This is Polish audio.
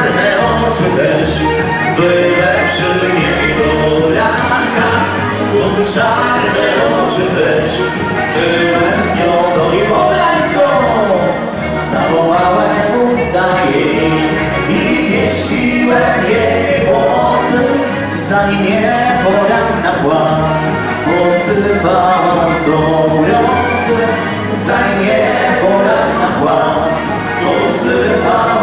czarne oczy też były przy niej do ranka. Głosu czarne oczy też były z nią do niej poznańską. Zawołałem usta jej i pieściłem jej włosy, zanim mnie poranna pła posypała z domu rosy. Zanim mnie poranna pła posypała